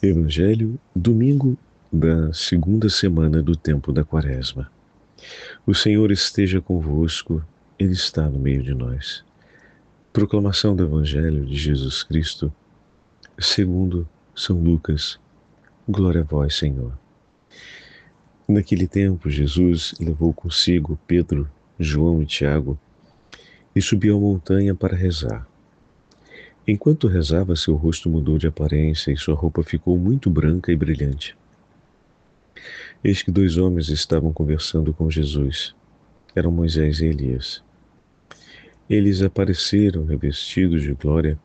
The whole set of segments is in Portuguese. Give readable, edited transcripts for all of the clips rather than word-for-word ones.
Evangelho, domingo da segunda semana do tempo da Quaresma. O Senhor esteja convosco, Ele está no meio de nós. Proclamação do Evangelho de Jesus Cristo, segundo São Lucas. Glória a vós, Senhor. Naquele tempo, Jesus levou consigo Pedro, João e Tiago e subiu a montanha para rezar. Enquanto rezava, seu rosto mudou de aparência e sua roupa ficou muito branca e brilhante. Eis que dois homens estavam conversando com Jesus. Eram Moisés e Elias. Eles apareceram revestidos de glória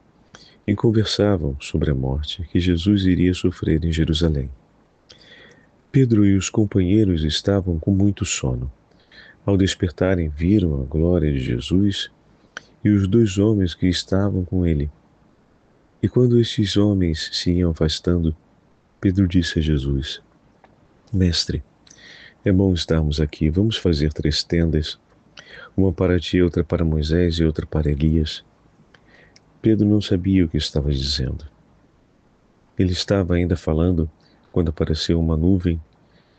e conversavam sobre a morte que Jesus iria sofrer em Jerusalém. Pedro e os companheiros estavam com muito sono. Ao despertarem, viram a glória de Jesus e os dois homens que estavam com ele. E quando estes homens se iam afastando, Pedro disse a Jesus: Mestre, é bom estarmos aqui. Vamos fazer 3 tendas, uma para ti, outra para Moisés e outra para Elias. Pedro não sabia o que estava dizendo. Ele estava ainda falando quando apareceu uma nuvem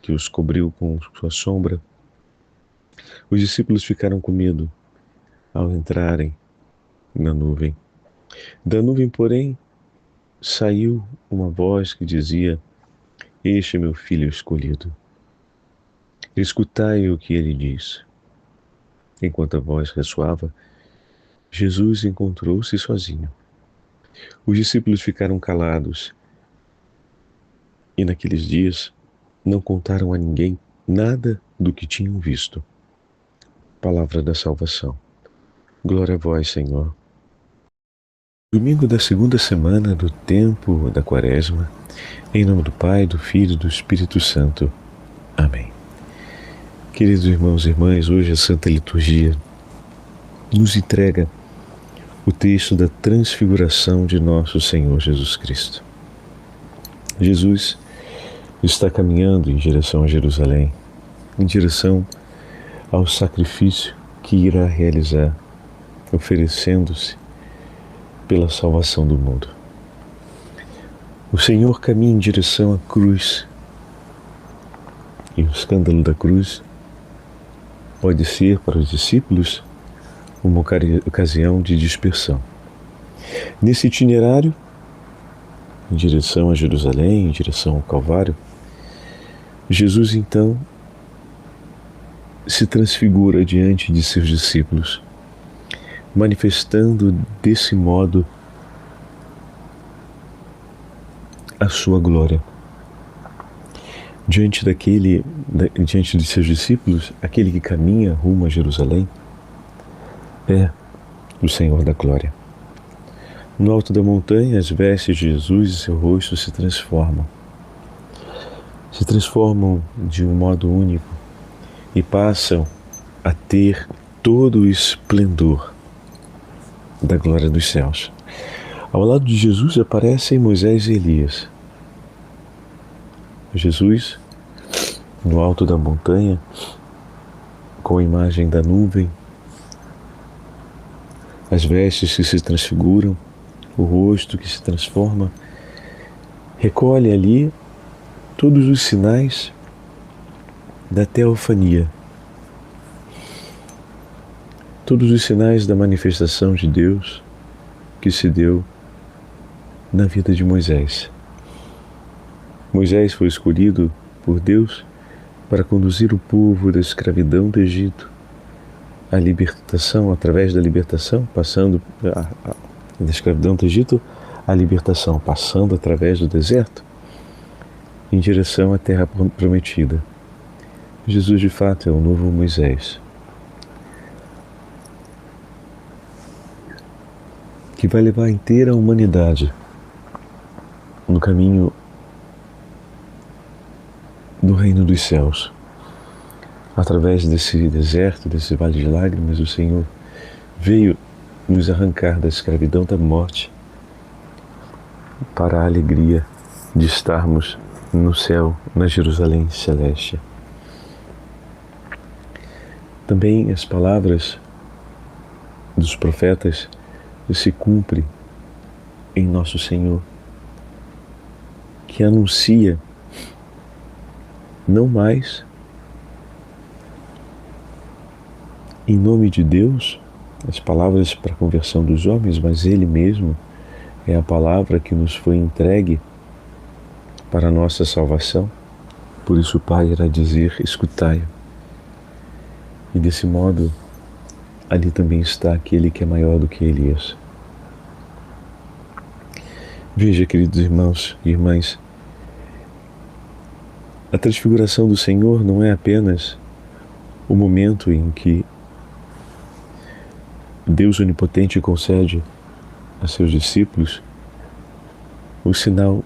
que os cobriu com sua sombra. Os discípulos ficaram com medo ao entrarem na nuvem. Da nuvem, porém, saiu uma voz que dizia: Este é meu filho escolhido. Escutai o que ele diz. Enquanto a voz ressoava, Jesus encontrou-se sozinho. Os discípulos ficaram calados e naqueles dias não contaram a ninguém nada do que tinham visto. Palavra da salvação. Glória a vós, Senhor. Domingo da segunda semana do tempo da Quaresma, em nome do Pai, do Filho e do Espírito Santo. Amém. Queridos irmãos e irmãs, hoje a Santa Liturgia nos entrega o texto da transfiguração de nosso Senhor Jesus Cristo. Jesus está caminhando em direção a Jerusalém, em direção ao sacrifício que irá realizar, oferecendo-se pela salvação do mundo. O Senhor caminha em direção à cruz, e o escândalo da cruz pode ser para os discípulos uma ocasião de dispersão. Nesse itinerário, em direção a Jerusalém, em direção ao Calvário, Jesus então se transfigura diante de seus discípulos, manifestando desse modo a sua glória. Diante de seus discípulos, aquele que caminha rumo a Jerusalém é o Senhor da glória. No alto da montanha, as vestes de Jesus e seu rosto se transformam de um modo único e passam a ter todo o esplendor da glória dos céus. Ao lado de Jesus aparecem Moisés e Elias. Jesus, no alto da montanha, com a imagem da nuvem, as vestes que se transfiguram, o rosto que se transforma, recolhe ali todos os sinais da teofania, todos os sinais da manifestação de Deus que se deu na vida de Moisés. Moisés foi escolhido por Deus para conduzir o povo da escravidão do Egito à libertação, através da libertação, da escravidão do Egito à libertação, passando através do deserto em direção à terra prometida. Jesus, de fato, é o novo Moisés, que vai levar a inteira humanidade no caminho do reino dos céus. Através desse deserto, desse vale de lágrimas, o Senhor veio nos arrancar da escravidão da morte para a alegria de estarmos no céu, na Jerusalém celeste. Também as palavras dos profetas se cumprem em nosso Senhor. que anuncia não mais em nome de Deus as palavras para a conversão dos homens, mas Ele mesmo é a palavra que nos foi entregue para a nossa salvação. Por isso o Pai irá dizer: escutai-o. E desse modo, ali também está aquele que é maior do que Elias. Veja, queridos irmãos e irmãs, a transfiguração do Senhor não é apenas o momento em que Deus Onipotente concede a seus discípulos o sinal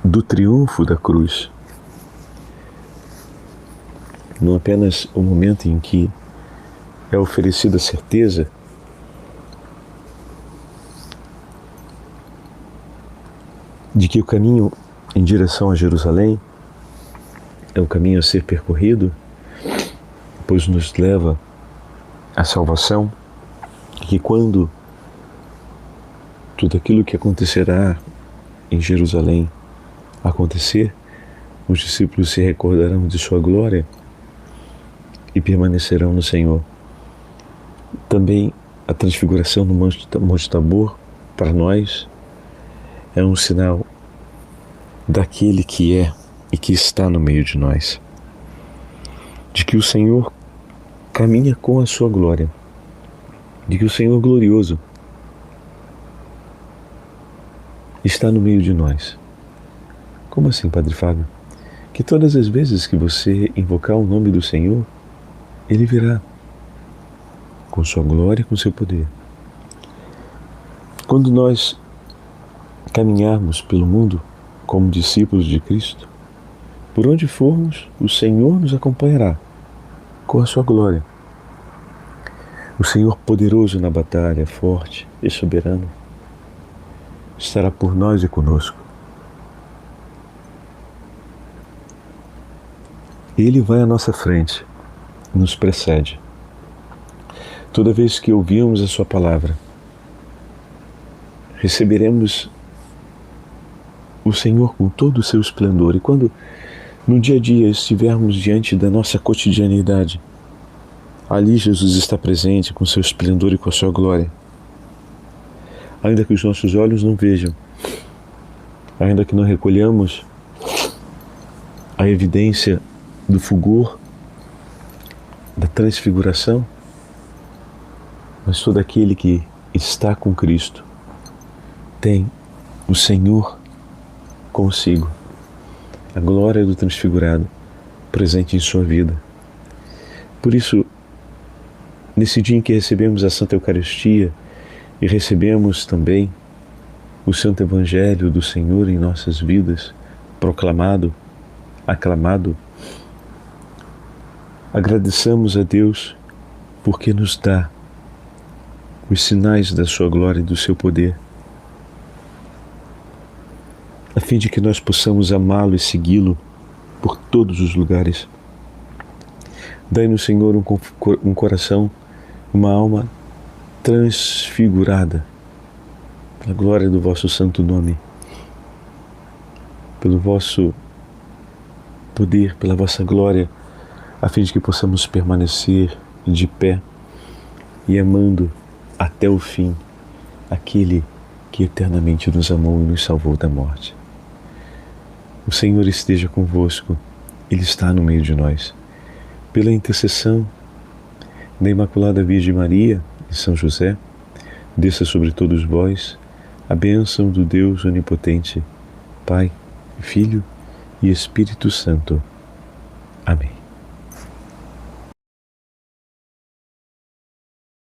do triunfo da cruz. Não apenas o momento em que é oferecida a certeza de que o caminho em direção a Jerusalém é o caminho a ser percorrido, pois nos leva à salvação, e que quando tudo aquilo que acontecerá em Jerusalém acontecer, os discípulos se recordarão de sua glória e permanecerão no Senhor. Também a transfiguração no Monte Tabor, para nós, é um sinal daquele que é e que está no meio de nós, de que o Senhor caminha com a sua glória, de que o Senhor glorioso está no meio de nós. Como assim, Padre Fábio? Que todas as vezes que você invocar o nome do Senhor, Ele virá com sua glória e com seu poder. Quando nós caminharmos pelo mundo como discípulos de Cristo, por onde formos, o Senhor nos acompanhará com a sua glória. O Senhor poderoso na batalha, forte e soberano, estará por nós e conosco. Ele vai à nossa frente, nos precede. Toda vez que ouvirmos a sua palavra, receberemos o Senhor com todo o seu esplendor. E quando no dia a dia estivermos diante da nossa cotidianidade, ali Jesus está presente com seu esplendor e com a sua glória. Ainda que os nossos olhos não vejam, ainda que não recolhamos a evidência do fulgor, da transfiguração, mas todo aquele que está com Cristo tem o Senhor consigo, a glória do transfigurado presente em sua vida. Por isso, nesse dia em que recebemos a Santa Eucaristia e recebemos também o Santo Evangelho do Senhor em nossas vidas, proclamado, aclamado, agradeçamos a Deus porque nos dá os sinais da sua glória e do seu poder, a fim de que nós possamos amá-lo e segui-lo por todos os lugares. Dai-nos, Senhor, um coração, uma alma transfigurada pela glória do vosso santo nome, pelo vosso poder, pela vossa glória, a fim de que possamos permanecer de pé e amando até o fim aquele que eternamente nos amou e nos salvou da morte. O Senhor esteja convosco, Ele está no meio de nós. Pela intercessão da Imaculada Virgem Maria e São José, desça sobre todos vós a bênção do Deus Onipotente, Pai, Filho e Espírito Santo. Amém.